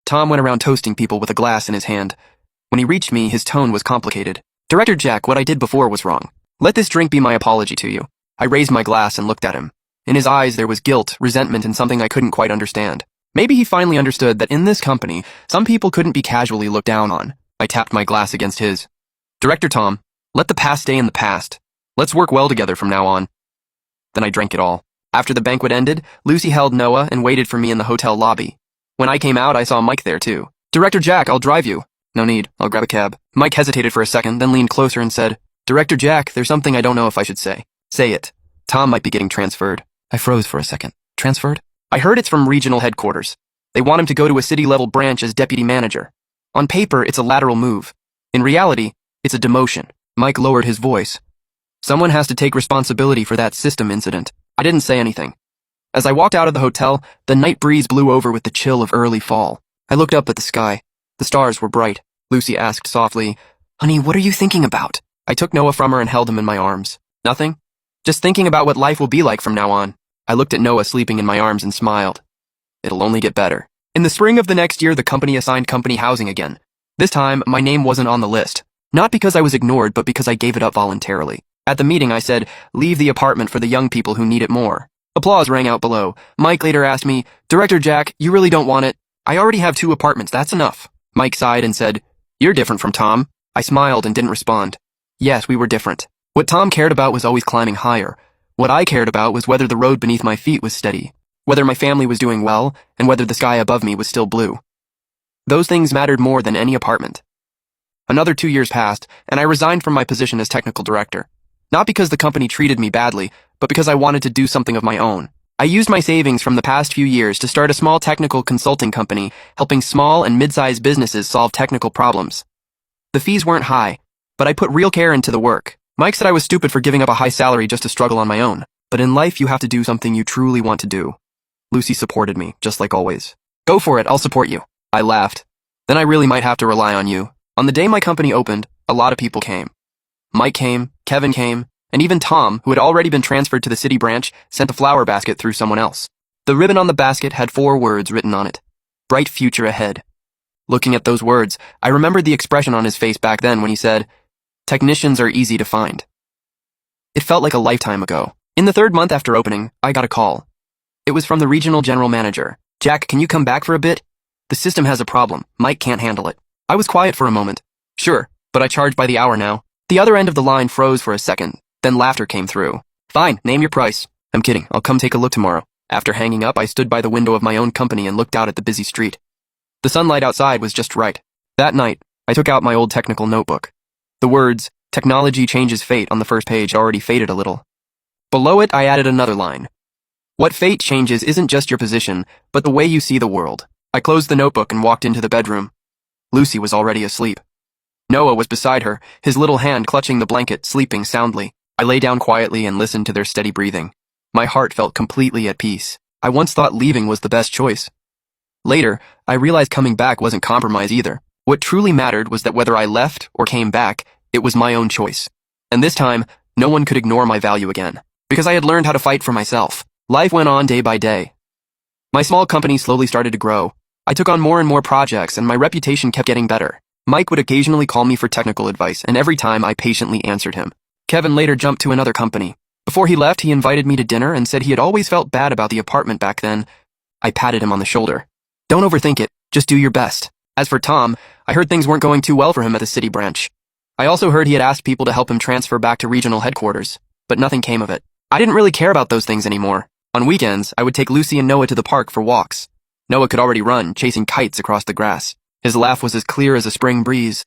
Tom went around toasting people with a glass in his hand. When he reached me, his tone was complicated. Director Jack, what I did before was wrong. Let this drink be my apology to you. I raised my glass and looked at him. In his eyes, there was guilt, resentment, and something I couldn't quite understand. Maybe he finally understood that in this company, some people couldn't be casually looked down on. I tapped my glass against his. Director Tom, let the past stay in the past. Let's work well together from now on. Then I drank it all. After the banquet ended, Lucy held Noah and waited for me in the hotel lobby. When I came out, I saw Mike there too. Director Jack, I'll drive you. No need, I'll grab a cab. Mike hesitated for a second, then leaned closer and said, Director Jack, there's something I don't know if I should say. Say it. Tom might be getting transferred. I froze for a second. Transferred? I heard it's from regional headquarters. They want him to go to a city-level branch as deputy manager. On paper, it's a lateral move. In reality, it's a demotion. Mike lowered his voice. Someone has to take responsibility for that system incident. I didn't say anything. As I walked out of the hotel, the night breeze blew over with the chill of early fall. I looked up at the sky. The stars were bright. Lucy asked softly, Honey, what are you thinking about? I took Noah from her and held him in my arms. Nothing. Just thinking about what life will be like from now on. I looked at Noah sleeping in my arms and smiled. It'll only get better. In the spring of the next year, the company assigned company housing again. This time, my name wasn't on the list. Not because I was ignored, but because I gave it up voluntarily. At the meeting, I said, leave the apartment for the young people who need it more. Applause rang out below. Mike later asked me, Director Jack, you really don't want it? I already have 2 apartments, that's enough. Mike sighed and said, You're different from Tom. I smiled and didn't respond. Yes, we were different. What Tom cared about was always climbing higher. What I cared about was whether the road beneath my feet was steady, whether my family was doing well, and whether the sky above me was still blue. Those things mattered more than any apartment. Another 2 years passed, and I resigned from my position as technical director. Not because the company treated me badly, but because I wanted to do something of my own. I used my savings from the past few years to start a small technical consulting company, helping small and mid-sized businesses solve technical problems. The fees weren't high, but I put real care into the work. Mike said I was stupid for giving up a high salary just to struggle on my own. But in life, you have to do something you truly want to do. Lucy supported me, just like always. Go for it, I'll support you. I laughed. Then I really might have to rely on you. On the day my company opened, a lot of people came. Mike came, Kevin came, and even Tom, who had already been transferred to the city branch, sent a flower basket through someone else. The ribbon on the basket had 4 words written on it. Bright future ahead. Looking at those words, I remembered the expression on his face back then when he said, Technicians are easy to find. It felt like a lifetime ago. In the 3rd month after opening, I got a call. It was from the regional general manager. Jack, can you come back for a bit? The system has a problem. Mike can't handle it. I was quiet for a moment. Sure, but I charge by the hour now. The other end of the line froze for a second, then laughter came through. Fine, name your price. I'm kidding, I'll come take a look tomorrow. After hanging up, I stood by the window of my own company and looked out at the busy street. The sunlight outside was just right. That night, I took out my old technical notebook. The words, Technology changes fate on the first page already faded a little. Below it, I added another line. What fate changes isn't just your position, but the way you see the world. I closed the notebook and walked into the bedroom. Lucy was already asleep. Noah was beside her, his little hand clutching the blanket, sleeping soundly. I lay down quietly and listened to their steady breathing. My heart felt completely at peace. I once thought leaving was the best choice. Later, I realized coming back wasn't compromise either. What truly mattered was that whether I left or came back, it was my own choice. And this time, no one could ignore my value again. Because I had learned how to fight for myself. Life went on day by day. My small company slowly started to grow. I took on more and more projects, and my reputation kept getting better. Mike would occasionally call me for technical advice, and every time I patiently answered him. Kevin later jumped to another company. Before he left, he invited me to dinner and said he had always felt bad about the apartment back then. I patted him on the shoulder. Don't overthink it, just do your best. As for Tom, I heard things weren't going too well for him at the city branch. I also heard he had asked people to help him transfer back to regional headquarters, but nothing came of it. I didn't really care about those things anymore. On weekends, I would take Lucy and Noah to the park for walks. Noah could already run, chasing kites across the grass. His laugh was as clear as a spring breeze.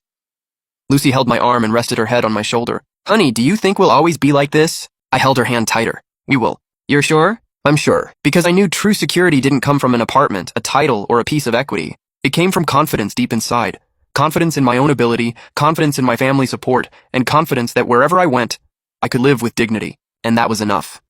Lucy held my arm and rested her head on my shoulder. Honey, do you think we'll always be like this? I held her hand tighter. We will. You're sure? I'm sure, because I knew true security didn't come from an apartment, a title, or a piece of equity. It came from confidence deep inside. Confidence in my own ability, confidence in my family's support, and confidence that wherever I went, I could live with dignity. And that was enough.